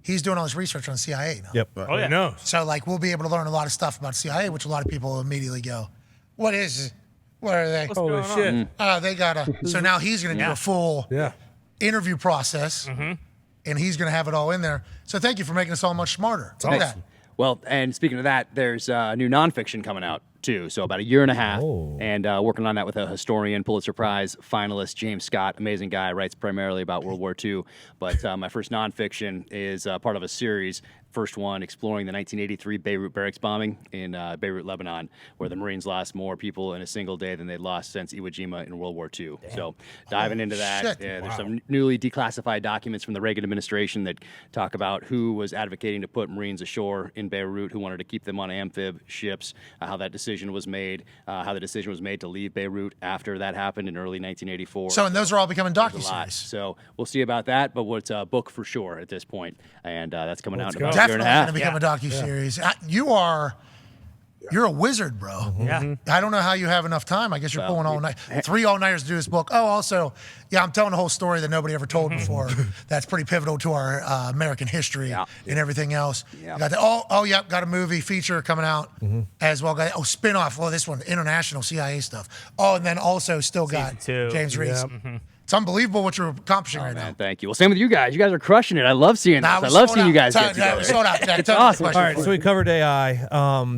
he's doing all his research on CIA now. Yep. Oh yeah. Who knows? So like we'll be able to learn a lot of stuff about CIA, which a lot of people will immediately go, "What is it? What are they? Holy shit. Oh, they gotta." So now he's gonna do a full Yeah. interview process, and he's gonna have it all in there. So thank you for making us all much smarter. Look at that. Well, and speaking of that, there's new nonfiction coming out too. So about a year and a half, and working on that with a historian, Pulitzer Prize finalist James Scott, amazing guy, writes primarily about World War II. But my first nonfiction is part of a series. First one exploring the 1983 Beirut barracks bombing in Beirut, Lebanon, where the Marines lost more people in a single day than they'd lost since Iwo Jima in World War II. So diving into that, shit. there's some newly declassified documents from the Reagan administration that talk about who was advocating to put Marines ashore in Beirut, who wanted to keep them on amphib ships, how that decision was made, how the decision was made to leave Beirut after that happened in early 1984. So and those are all becoming a lot. docuseries. So we'll see about that, but it's a book for sure at this point, and that's coming out in go. about a year and Definitely a half. gonna become a docuseries. You're a wizard, bro. Yeah. I don't know how you have enough time. I guess you're pulling all night. 3 all-nighters to do this book. Oh, also, yeah, I'm telling a whole story that nobody ever told before. That's pretty pivotal to our American history and everything else. Yeah. Got got a movie feature coming out as well. Got spin-off. Well, this one, international CIA stuff. Oh, and then also still got Season 2. James Reese. Yep. It's unbelievable what you're accomplishing right Man, now. thank you. Well, same with you guys. You guys are crushing it. I love seeing this. I love seeing you guys get together. It's awesome. All right, so we covered AI.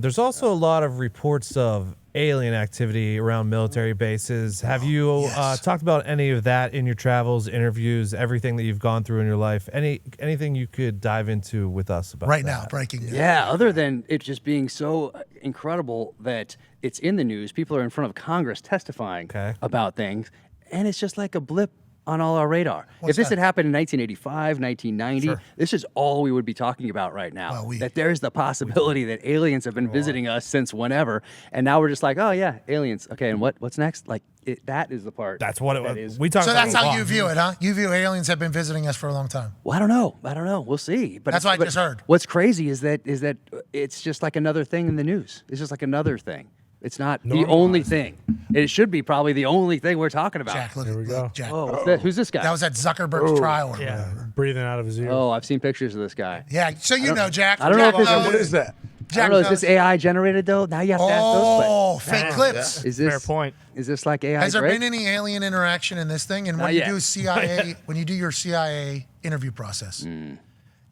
There's also a lot of reports of alien activity around military bases. Have you talked about any of that in your travels, interviews, everything that you've gone through in your life? Anything you could dive into with us about Right that? now, breaking news. Yeah, other than it just being so incredible that it's in the news, people are in front of Congress testifying about things, and it's just like a blip on all our radar. If this had happened in 1985, 1990, this is all we would be talking about right now. That there's the possibility that aliens have been visiting us since whenever, and now we're just like, oh yeah, aliens. Okay, and what's next? Like that is the part. That's what it that was. is. We talked So about that's it a how lot. you view it, huh? You view aliens have been visiting us for a long time. Well, I don't know. We'll see. But That's what I just heard. What's crazy is that it's just like another thing in the news. It's just like another thing. It's not the only thing. It should be probably the only thing we're talking about. Jack, look Here at we go. Jack. Oh, what's that? Who's this guy? That was at Zuckerberg's trial. Or whatever. Breathing out of his ear. Oh, I've seen pictures of this guy. Yeah, so you know, Jack. I don't know Jack if it's- knows. What is that? I Jack don't know. Is knows. this AI generated though? Now you have to ask those Oh, questions. fake clips. Is this Fair point. Is this like AI? Has there great? been any alien interaction in this thing? And when Not you yet. do CIA, when you do your CIA interview process,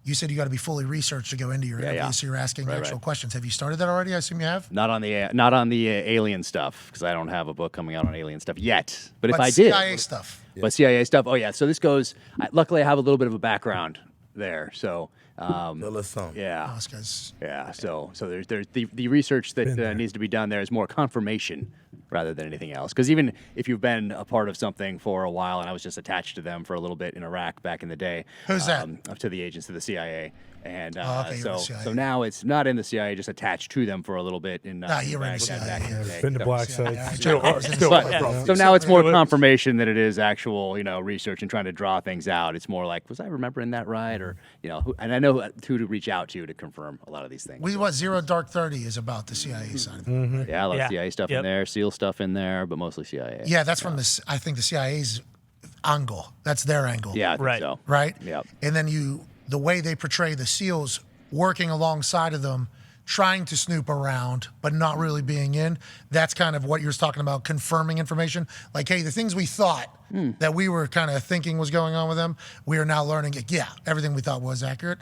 you said you got to be fully researched to go into your interview, yeah. so you're asking actual right. questions. Have you started that already? I assume you have. Not on the alien stuff because I don't have a book coming out on alien stuff yet. But if But I did, CIA stuff. But CIA stuff. Oh yeah. So this goes. Luckily, I have a little bit of a background there. So Tell us something. yeah. This guy's- Yeah, so there's the research that needs to be done there is more confirmation rather than anything else. Because even if you've been a part of something for a while, and I was just attached to them for a little bit in Iraq back in the day. Who's that? Up to the agents of the CIA. And okay, you were CIA. so now it's not in the CIA, just attached to them for a little bit. In, you were in the CIA, back in the day. Been to black Yeah, sites. Jack was in Still the- are, bro. So now it's more confirmation that it is actual, research and trying to draw things out. It's more like, was I remembering that right? Or, and I know who to reach out to confirm a lot of these things. Zero Dark 30 is about the CIA side of it. Yeah, a lot Yeah. of CIA stuff Yep. in there, SEAL stuff in there, but mostly CIA. Yeah, that's from this. I think the CIA's angle. That's their angle. Yeah, I think Right. so. Right? Yep. And then the way they portray the SEALs working alongside of them, trying to snoop around, but not really being in, that's kind of what you're talking about, confirming information. Like, hey, the things we thought that we were kind of thinking was going on with them, we are now learning, everything we thought was accurate.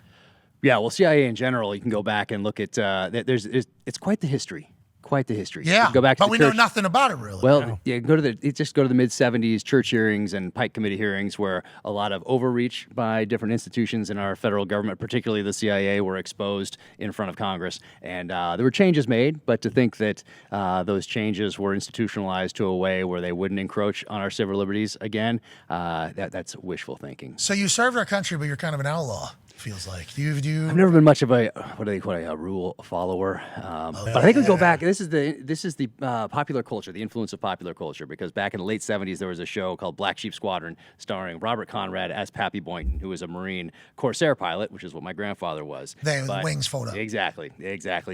Yeah, well, CIA in general, you can go back and look at, it's quite the history quite the history. Yeah, Go back to but the we church. know nothing about it really. Well, yeah, just go to the mid-'70s church hearings and Pike Committee hearings where a lot of overreach by different institutions in our federal government, particularly the CIA, were exposed in front of Congress. And there were changes made, but to think that those changes were institutionalized to a way where they wouldn't encroach on our civil liberties again, that's wishful thinking. So you served our country, but you're kind of an outlaw. Feels like. Do you? I've never been much of a what do they call a rule follower, but I think we go back. This is the popular culture, the influence of popular culture. Because back in the late '70s, there was a show called Black Sheep Squadron, starring Robert Conrad as Pappy Boynton, who was a Marine Corsair pilot, which is what my grandfather was. The wings fold up. Exactly.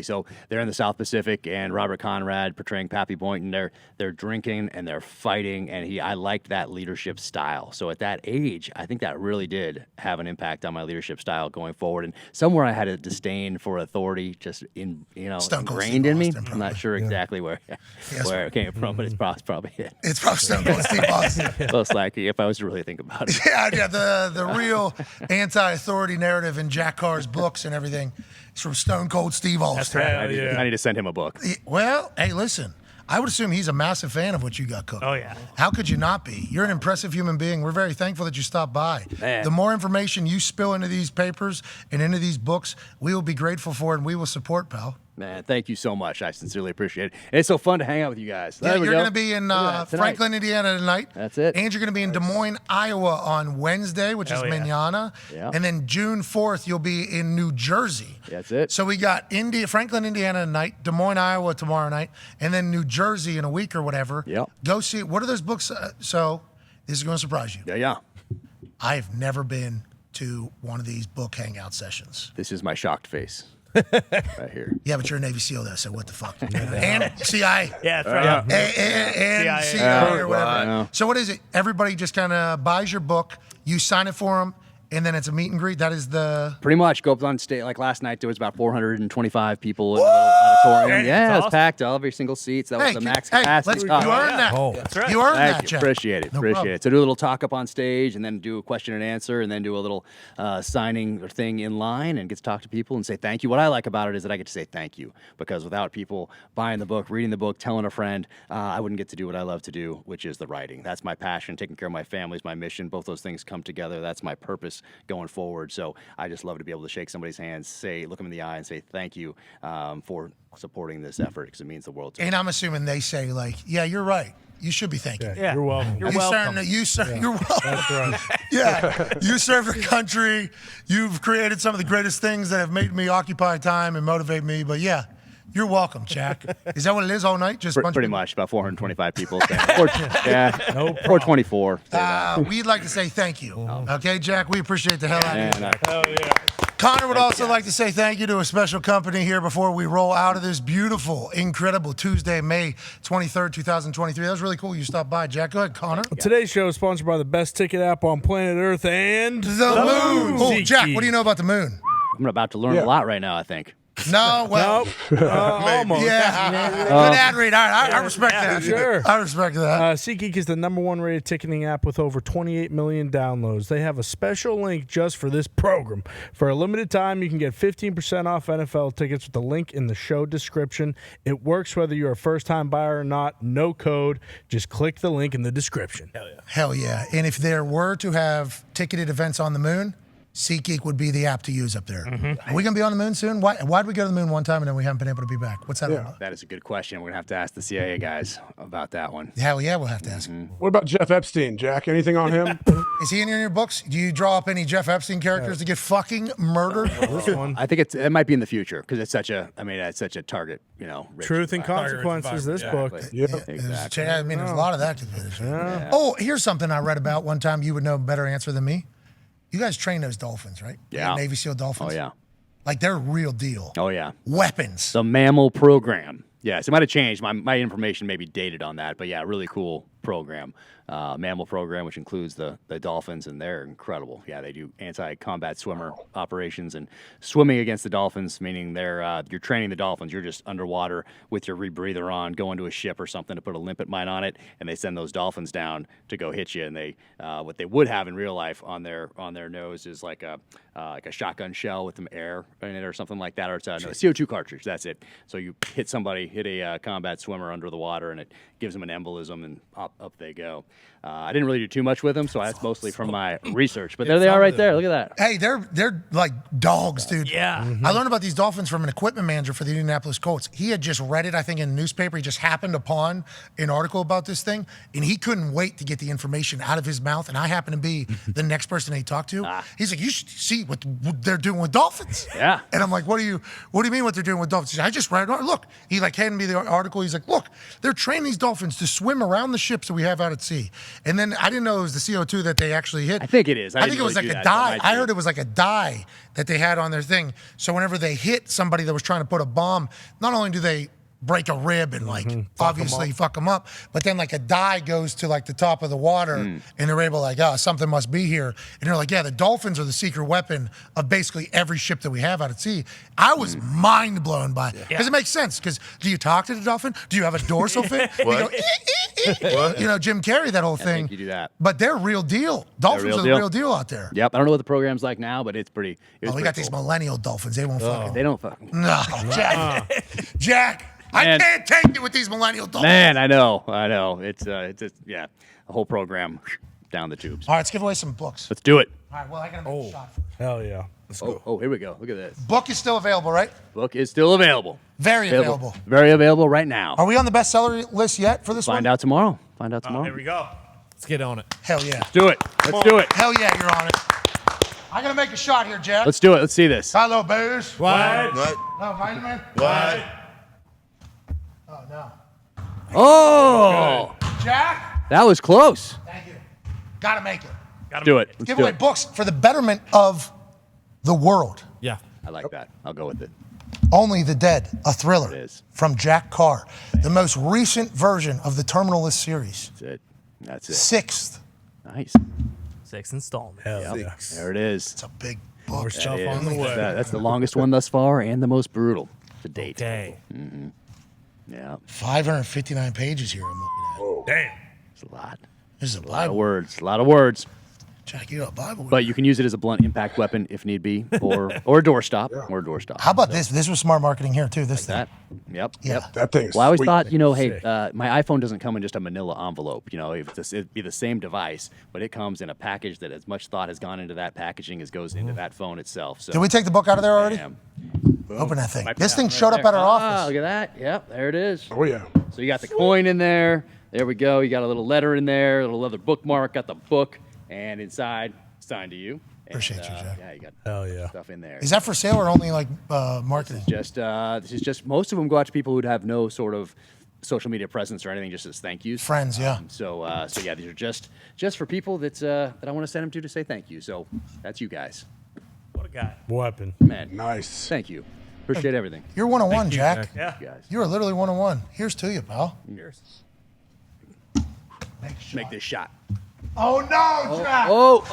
So they're in the South Pacific, and Robert Conrad portraying Pappy Boynton. They're drinking and they're fighting, and I liked that leadership style. So at that age, I think that really did have an impact on my leadership style going forward. And somewhere I had a disdain for authority just ingrained in me. I'm not sure exactly where it came from, but it's probably it. It's probably Stone Cold Steve Austin. Most likely, if I was to really think about it. Yeah, the real anti-authority narrative in Jack Carr's books and everything is from Stone Cold Steve Austin. That's right. I need to send him a book. Well, hey, listen. I would assume he's a massive fan of what you got cooking. Oh, yeah. How could you not be? You're an impressive human being. We're very thankful that you stopped by. Man. The more information you spill into these papers and into these books, we will be grateful for and we will support, pal. Man, thank you so much. I sincerely appreciate it. It's so fun to hang out with you guys. Yeah, you're going to be in Franklin, Indiana tonight. That's it. And you're going to be in Des Moines, Iowa on Wednesday, which is manana. Yeah. And then June 4th, you'll be in New Jersey. That's it. So we got Franklin, Indiana tonight, Des Moines, Iowa tomorrow night, and then New Jersey in a week or whatever. Yep. Go see, what are those books? So this is going to surprise you. Yeah. I've never been to one of these book hangout sessions. This is my shocked face. Right here. Yeah, but you're a Navy SEAL though, so what the fuck? And CIA. Yeah, that's right. And CIA. CIA or whatever. Wow. So what is it? Everybody just kind of buys your book, you sign it for them, and then it's a meet and greet. That is the... Pretty much. Go up on stage. Like last night, there was about 425 people in the auditorium. Yeah, it was awesome. packed. All every single seats. That was the max capacity. You earned that. That's right. You earned Thank that, you. Jeff. Appreciate it. No Appreciate problem. it. So do a little talk up on stage, and then do a question and answer, and then do a little signing or thing in line, and get to talk to people and say thank you. What I like about it is that I get to say thank you, because without people buying the book, reading the book, telling a friend, I wouldn't get to do what I love to do, which is the writing. That's my passion. Taking care of my family is my mission. Both those things come together. That's my purpose going forward. So I just love to be able to shake somebody's hand, look them in the eye, and say thank you for supporting this effort, because it means the world to me. And I'm assuming they say, like, yeah, you're right. You should be thanking me. Yeah. You're welcome. You're welcome. You're welcome. That's right. Yeah, you serve the country. You've created some of the greatest things that have made me occupy time and motivate me. But yeah, you're welcome, Jack. Is that what it is all night? Just a bunch Pretty of people? much, about 425 people. Or 24. We'd like to say thank you. Okay, Jack, we appreciate the hell out of you. Hell yeah. Connor would also like to say thank you to a special company here before we roll out of this beautiful, incredible Tuesday, May 23rd, 2023. That was really cool you stopped by, Jack. Go ahead, Connor. Today's show is sponsored by the best ticket app on planet Earth and The moon. Oh, Jack, what do you know about the moon? I'm about to learn a lot right now, I think. No, well, almost. yeah. Good ad read. All right, I respect that. Sure. I respect that. SeatGeek is the #1 rated ticketing app with over 28 million downloads. They have a special link just for this program. For a limited time, you can get 15% off NFL tickets with the link in the show description. It works whether you're a first-time buyer or not. No code. Just click the link in the description. Hell yeah. And if there were to have ticketed events on the moon, SeatGeek would be the app to use up there. Mm-hmm. Are we going to be on the moon soon? Why'd we go to the moon one time and then we haven't been able to be back? What's that all about? That is a good question. We're going to have to ask the CIA guys about that one. Hell yeah, we'll have to ask him. What about Jeff Epstein, Jack? Anything on him? Is he in your books? Do you draw up any Jeff Epstein characters to get fucking murdered? This one. I think it might be in the future, because it's such a target, rich Truth and Consequences, this book. Yep. Exactly. I mean, there's a lot of that. Oh, here's something I read about one time. You would know a better answer than me. You guys train those dolphins, right? Yeah. Navy SEAL dolphins? Oh, yeah. Like, they're real deal. Oh, yeah. Weapons. The mammal program. Yes, it might have changed. My information may be dated on that, but yeah, really cool program, mammal program, which includes the dolphins, and they're incredible. Yeah, they do anti-combat swimmer operations and swimming against the dolphins, meaning you're training the dolphins. You're just underwater with your rebreather on, going to a ship or something to put a limpet mine on it, and they send those dolphins down to go hit you. And they what they would have in real life on their nose is like a shotgun shell with some air in it or something like that, or it's a CO2 cartridge. That's it. So you hit a combat swimmer under the water, and it gives them an embolism, and up they go. I didn't really do too much with them, so that's mostly from my research. But there they are right there. Look at that. Hey, they're like dogs, dude. Yeah. I learned about these dolphins from an equipment manager for the Indianapolis Colts. He had just read it, I think, in a newspaper. He just happened upon an article about this thing, and he couldn't wait to get the information out of his mouth. And I happened to be the next person he talked to. He's like, "You should see what they're doing with dolphins." Yeah. And I'm like, "What do you mean what they're doing with dolphins?" He said, "I just read it. Look." He like handed me the article. He's like, "Look, they're training these dolphins to swim around the ships that we have out at sea." And then I didn't know it was the CO2 that they actually hit. I think it is. I think it was like a dye. I heard it was like a dye that they had on their thing. So whenever they hit somebody that was trying to put a bomb, not only do they break a rib and like obviously fuck them up, but then like a dye goes to like the top of the water and they're able like, something must be here. And they're like, yeah, the dolphins are the secret weapon of basically every ship that we have out at sea. I was mind blown by it because it makes sense. Because do you talk to the dolphin? Do you have a dorsal fin? You go, What? you know, Jim Carrey, that whole thing. think you do that. But they're real deal. Dolphins are the real deal out there. Yep. I don't know what the program's like now, but it's pretty. We got these millennial dolphins. They won't fucking. They don't fucking. No, Jack. I can't take it with these millennial dolphins. Man, I know. It's a whole program down the tubes. All right, let's give away some books. Let's do it. All right, well, I got to make a shot. Hell yeah. Oh, here we go. Look at this. Book is still available, right? Book is still available. Very available. Very available right now. Are we on the bestseller list yet for this one? Find out tomorrow. Here we go. Let's get on it. Hell yeah. Do it. Let's do it. Hell yeah, you're on it. I got to make a shot here, Jack. Let's do it. Let's see this. Hello, bears. What? No, vitamin? What? Oh, no. Oh, Jack? that was close. Thank you. Got to make it. Do it. Let's Give do away it. books for the betterment of the world. Yeah. I like that. I'll go with it. Only the Dead, a thriller It is. from Jack Carr, the most recent version of the Terminal List series. That's it. That's it. Sixth. Nice. 6 installments. Hell yeah. There it is. It's a big book. More stuff It on the is. way. That's the longest one thus far and the most brutal to date. Dang. Yeah, 559 pages here I'm looking at. Damn. it's a lot. This is a A lot of Bible. words. A lot of words. Jack, you got a Bible. But you can use it as a blunt impact weapon if need be, or a doorstop, or a doorstop. How about this? This was smart marketing here, too. This thing. that? Yep. Yeah. Yep. That thing is Well, I always sweet. thought, hey, Sick. my iPhone doesn't come in just a manila envelope. It'd be the same device, but it comes in a package that as much thought has gone into that packaging as goes into that phone itself. So Did we take the book out of there already? Bam. Open that thing. Wipe it This out thing right showed up there. at our office. Look at that. Yep, there it is. Oh, yeah. So you got the coin in there. There we go. You got a little letter in there, a little leather bookmark. Got the book, and inside, signed to you. And, Appreciate you, Jack. Yeah, you got Hell yeah. stuff in there. Is that for sale or only like marketing? This is just most of them go out to people who'd have no sort of social media presence or anything, just as thank yous. Friends, yeah. So yeah, these are just for people that I want to send them to say thank you. So that's you guys, What a guy. Weapon. man. Nice. Thank you. Appreciate everything. You're 101, Jack. Yeah. You guys. You are literally 101. Here's to you, pal. Cheers. Make this shot. Oh, no, Jack. Oh!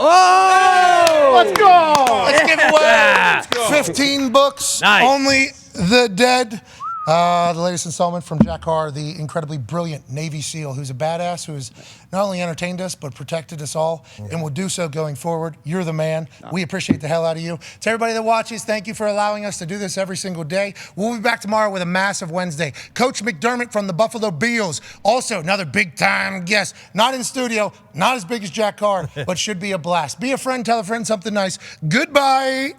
Let's go. Let's give away 15 books. Nice. Only the Dead. The latest installment from Jack Carr, the incredibly brilliant Navy SEAL, who's a badass, who's not only entertained us, but protected us all, and will do so going forward. You're the man. We appreciate the hell out of you. To everybody that watches, thank you for allowing us to do this every single day. We'll be back tomorrow with a massive Wednesday. Coach McDermott from the Buffalo Bills, also another big-time guest. Not in studio, not as big as Jack Carr, but should be a blast. Be a friend, tell a friend something nice. Goodbye.